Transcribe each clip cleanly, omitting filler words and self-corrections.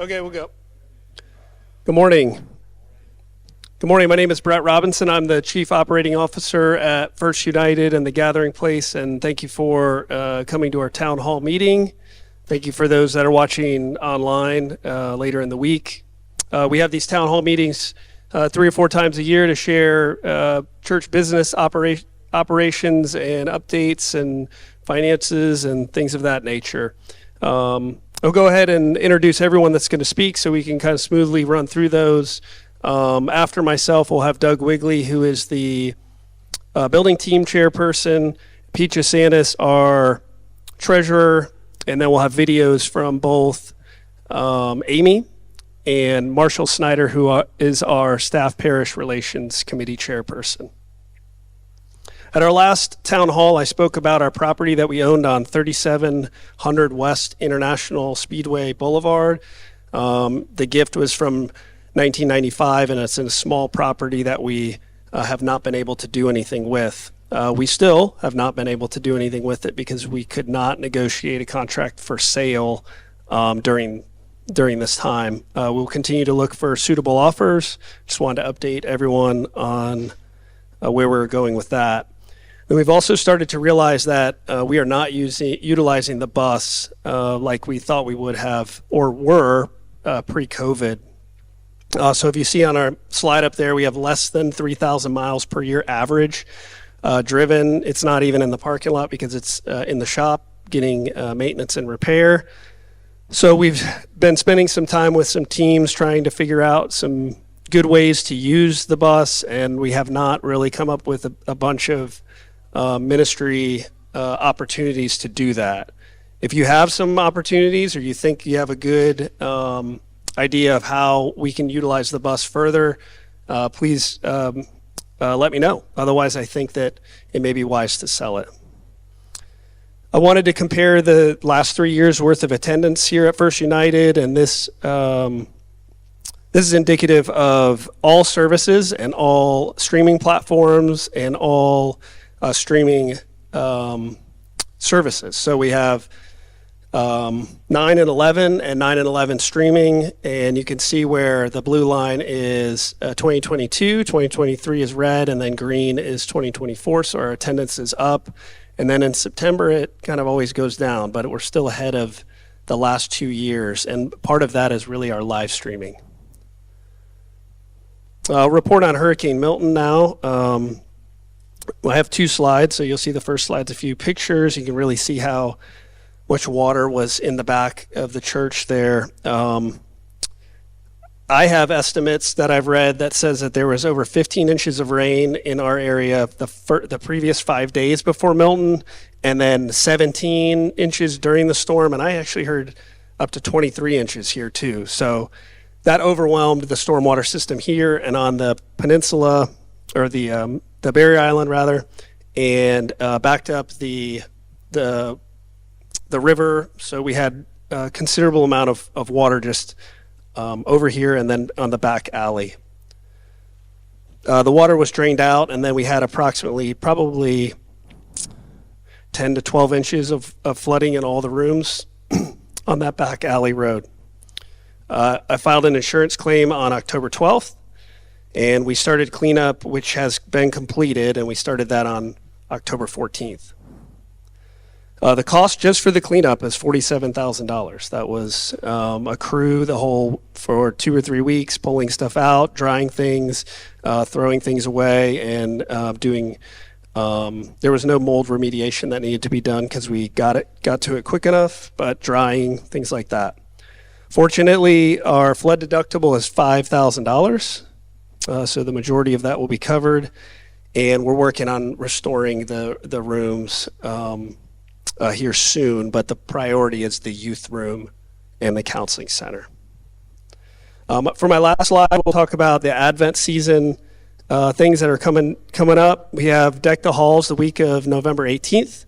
Okay, we'll go. Good morning. Good morning. My name is Brett Robinson. I'm the Chief Operating Officer at First United and the Gathering Place, and thank you for coming to our town hall meeting. Thank you for those that are watching online later in the week. We have these town hall meetings 3 or 4 times a year to share church business operations and updates and finances and things of that nature. I'll go ahead and introduce everyone that's going to speak so we can kind of smoothly run through those. After myself, we'll have Doug Wigley, who is the building team chairperson, Pete Jasanis, our treasurer, and then we'll have videos from both Amy and Marshall Snyder, who is our staff parish relations committee chairperson. At our last town hall, I spoke about our property that we owned on 3700 West International Speedway Boulevard. The gift was from 1995, and it's in a small property that we have not been able to do anything with. We still have not been able to do anything with it because we could not negotiate a contract for sale during this time. We'll continue to look for suitable offers. Just wanted to update everyone on where we're going with that. And we've also started to realize that we are not utilizing the bus like we thought we would have or were pre-COVID. So if you see on our slide up there, we have less than 3,000 miles per year average driven. It's not even in the parking lot because it's in the shop getting maintenance and repair. So we've been spending some time with some teams trying to figure out some good ways to use the bus, and we have not really come up with a bunch of ministry opportunities to do that. If you have some opportunities or you think you have a good idea of how we can utilize the bus further, please let me know. Otherwise, I think that it may be wise to sell it. I wanted to compare the last 3 years worth of attendance here at First United, and this is indicative of all services and all streaming platforms and all streaming services. So we have 9 and 11 and 9 and 11 streaming, and you can see where the blue line is 2022, 2023 is red, and then green is 2024, so our attendance is up. And then in September, it kind of always goes down, but we're still ahead of the last 2 years, and part of that is really our live streaming. I'll report on Hurricane Milton now. I have 2 slides, so you'll see the first slide's a few pictures. You can really see how much water was in the back of the church there. I have estimates that I've read that says that there was over 15 inches of rain in our area the previous 5 days before Milton, and then 17 inches during the storm, and I actually heard up to 23 inches here too. So that overwhelmed the stormwater system here and on the peninsula, or the Barrier Island rather, and backed up the river. So we had a considerable amount of water just over here and then on the back alley. The water was drained out, and then we had approximately probably 10 to 12 inches of flooding in all the rooms on that back alley road. I filed an insurance claim on October 12th, and we started cleanup, which has been completed, and we started that on October 14th. The cost just for the cleanup is $47,000. That was a crew for 2 or 3 weeks, pulling stuff out, drying things, throwing things away, and doing. There was no mold remediation that needed to be done because we got to it quick enough, but drying, things like that. Fortunately, our flood deductible is $5,000, so the majority of that will be covered, and we're working on restoring the rooms here soon, but the priority is the youth room and the counseling center. For my last slide, we'll talk about the Advent season, things that are coming up. We have Deck the Halls the week of November 18th.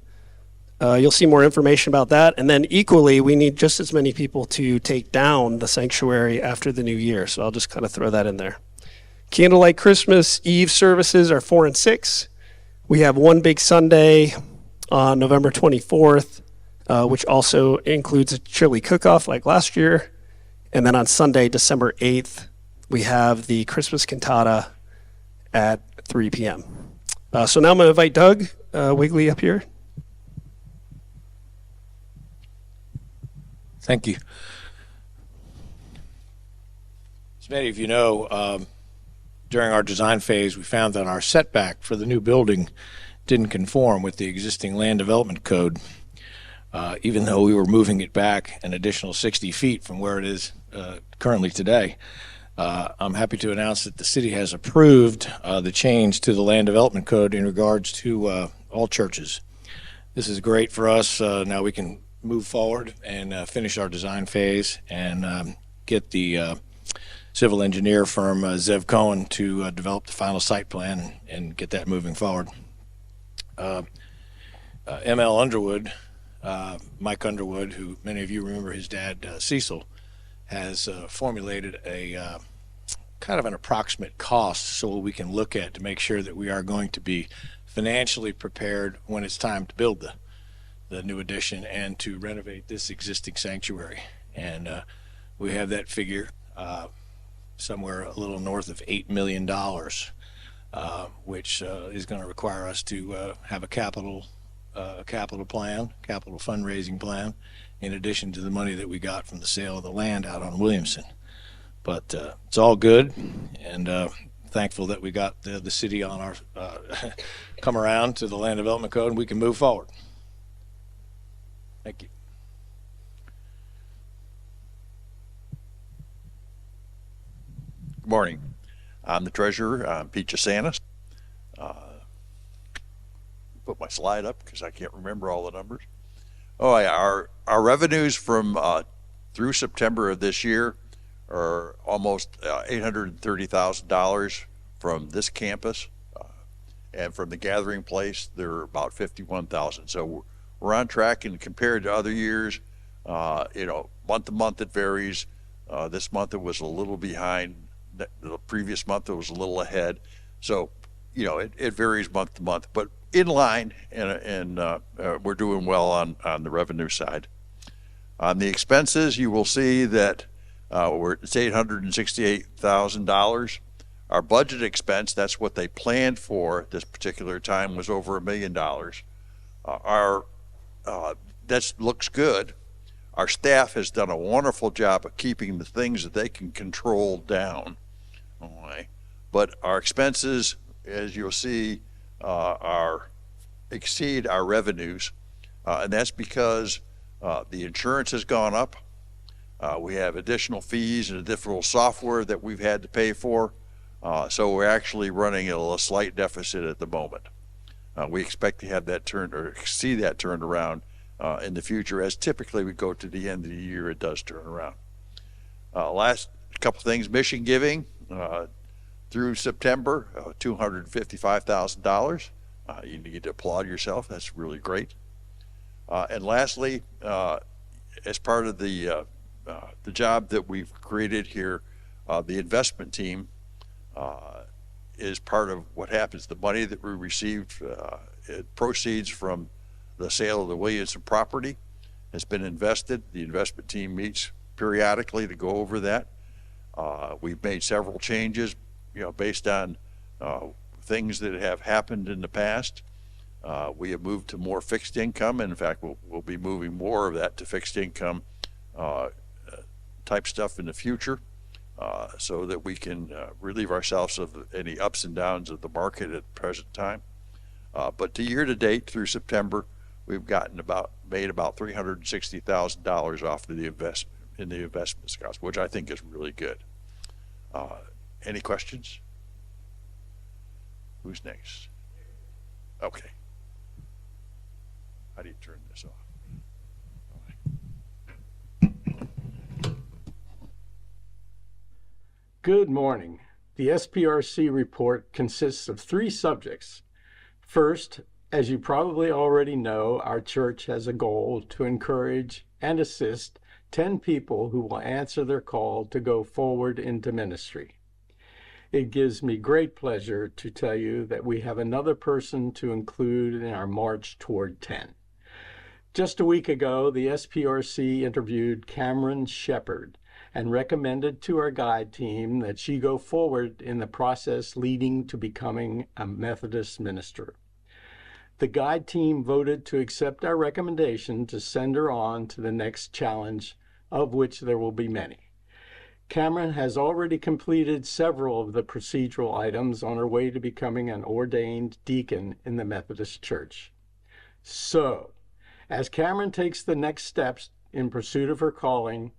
You'll see more information about that. And then equally, we need just as many people to take down the sanctuary after the new year. So I'll just kind of throw that in there. Candlelight Christmas Eve services are 4 and 6. We have one big Sunday on November 24th, which also includes a chili cook-off like last year. And then on Sunday, December 8th, we have the Christmas cantata at 3 p.m. So now I'm going to invite Doug Wigley up here. Thank you. As many of you know, during our design phase, we found that our setback for the new building didn't conform with the existing land development code, even though we were moving it back an additional 60 feet from where it is currently today. I'm happy to announce that the city has approved the change to the land development code in regards to all churches. This is great for us. Now we can move forward and finish our design phase and get the civil engineer firm Zev Cohen to develop the final site plan and get that moving forward. ML Underwood, Mike Underwood, who many of you remember his dad, Cecil, has formulated a kind of an approximate cost so we can look at to make sure that we are going to be financially prepared when it's time to build the new addition and to renovate this existing sanctuary. And we have that figure somewhere a little north of $8 million, which is going to require us to have a capital plan, capital fundraising plan, in addition to the money that we got from the sale of the land out on Williamson. But it's all good, and thankful that we got the city on our come around to the land development code and we can move forward. Thank you. Good morning. I'm the treasurer. I'm Pete Jasanis. Put my slide up because I can't remember all the numbers. Oh yeah, our revenues from through September of this year are almost $830,000 from this campus, and from the gathering place they're about 51,000. So we're on track, and compared to other years, month to month it varies. This month it was a little behind. The previous month it was a little ahead. So, it varies month to month, but in line, and we're doing well on the revenue side. On the expenses, you will see that it's $868,000. Our budget expense, that's what they planned for at this particular time, was over $1 million. That looks good. Our staff has done a wonderful job of keeping the things that they can control down. Okay. But our expenses, as you'll see, exceed our revenues, and that's because the insurance has gone up. We have additional fees and additional software that we've had to pay for, so we're actually running a slight deficit at the moment. We expect to have that see that turned around in the future, as typically we go to the end of the year, it does turn around. Last couple things: mission giving through September, $255,000. You need to applaud yourself. That's really great. And lastly, as part of the job that we've created here, the investment team is part of what happens. The money that we received, proceeds from the sale of the Williamson property, has been invested. The investment team meets periodically to go over that. We've made several changes, based on things that have happened in the past. We have moved to more fixed income, and in fact, we'll be moving more of that to fixed income type stuff in the future, so that we can relieve ourselves of any ups and downs of the market at the present time. But to year to date through September, we've made about $360,000 off of the investment cost, which I think is really good. Any questions? Who's next? Okay. How do you turn this off? Good morning. The SPRC report consists of 3 subjects. First, as you probably already know, our church has a goal to encourage and assist 10 people who will answer their call to go forward into ministry. It gives me great pleasure to tell you that we have another person to include in our march toward 10. Just a week ago, the SPRC interviewed Cameron Shepard and recommended to our guide team that she go forward in the process leading to becoming a Methodist minister. The guide team voted to accept our recommendation to send her on to the next challenge, of which there will be many. Cameron has already completed several of the procedural items on her way to becoming an ordained deacon in the Methodist Church. So, as Cameron takes the next steps in pursuit of her calling,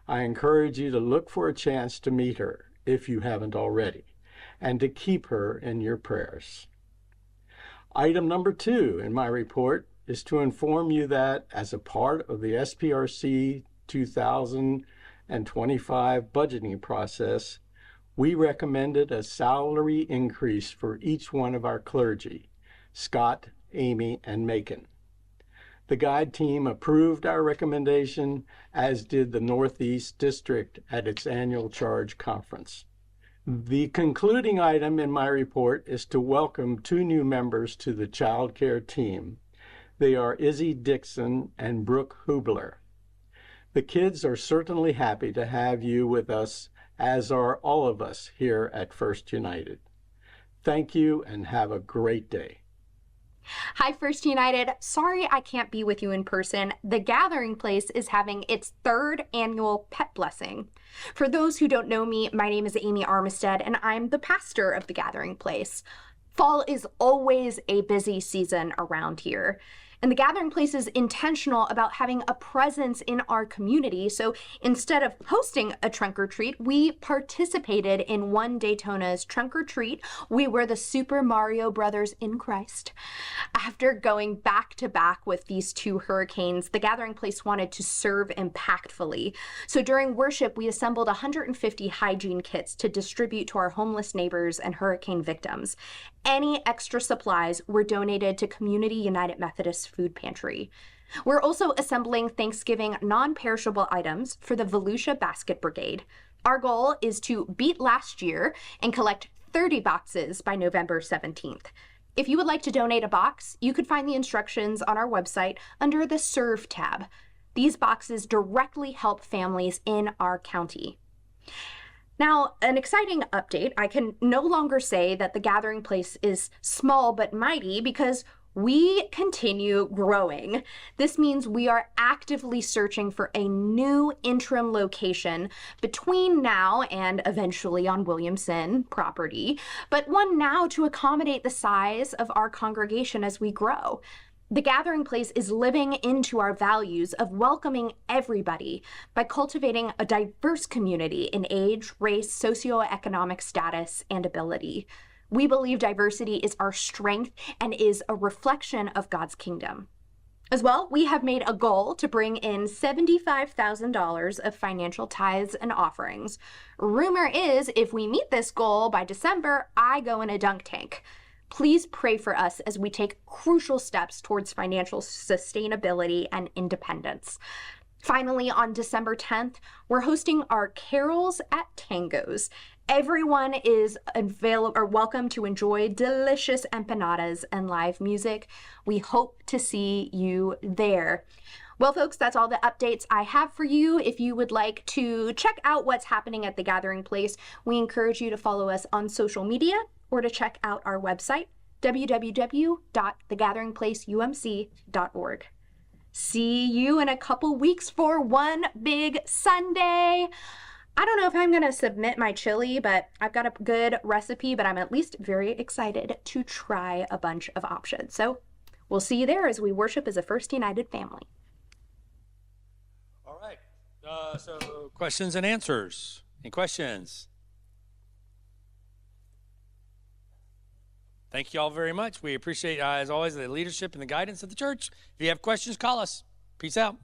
I encourage you to look for a chance to meet her, if you haven't already, and to keep her in your prayers. Item number 2 in my report is to inform you that as a part of the SPRC 2025 budgeting process, we recommended a salary increase for each one of our clergy, Scott, Amy, and Macon. The guide team approved our recommendation, as did the Northeast District at its annual charge conference. The concluding item in my report is to welcome 2 new members to the child care team. They are Izzy Dixon and Brooke Hubler. The kids are certainly happy to have you with us, as are all of us here at First United. Thank you and have a great day. Hi, First United. Sorry I can't be with you in person. The Gathering Place is having its 3rd annual pet blessing. For those who don't know me, my name is Amy Armistead, and I'm the pastor of the Gathering Place. Fall is always a busy season around here. And the Gathering Place is intentional about having a presence in our community. So instead of hosting a trunk or treat, we participated in One Daytona's trunk or treat. We were the Super Mario Brothers in Christ. After going back to back with these 2 hurricanes, the Gathering Place wanted to serve impactfully. So during worship, we assembled 150 hygiene kits to distribute to our homeless neighbors and hurricane victims. Any extra supplies were donated to Community United Methodist Food Pantry. We're also assembling Thanksgiving non-perishable items for the Volusia Basket Brigade. Our goal is to beat last year and collect 30 boxes by November 17th. If you would like to donate a box, you could find the instructions on our website under the Serve tab. These boxes directly help families in our county. Now, an exciting update. I can no longer say that the Gathering Place is small but mighty because we continue growing. This means we are actively searching for a new interim location between now and eventually on Williamson property, but one now to accommodate the size of our congregation as we grow. The Gathering Place is living into our values of welcoming everybody by cultivating a diverse community in age, race, socioeconomic status, and ability. We believe diversity is our strength and is a reflection of God's kingdom. As well, we have made a goal to bring in $75,000 of financial tithes and offerings. Rumor is, if we meet this goal by December, I go in a dunk tank. Please pray for us as we take crucial steps towards financial sustainability and independence. Finally, on December 10th, we're hosting our Carols at Tangos. Everyone is welcome to enjoy delicious empanadas and live music. We hope to see you there. Well, folks, that's all the updates I have for you. If you would like to check out what's happening at the Gathering Place, we encourage you to follow us on social media or to check out our website, www.thegatheringplaceumc.org. See you in a couple weeks for One Big Sunday. I don't know if I'm going to submit my chili, but I've got a good recipe, but I'm at least very excited to try a bunch of options. So we'll see you there as we worship as a First United family. All right. So questions and answers. Any questions? Thank you all very much. We appreciate, as always, the leadership and the guidance of the church. If you have questions, call us. Peace out.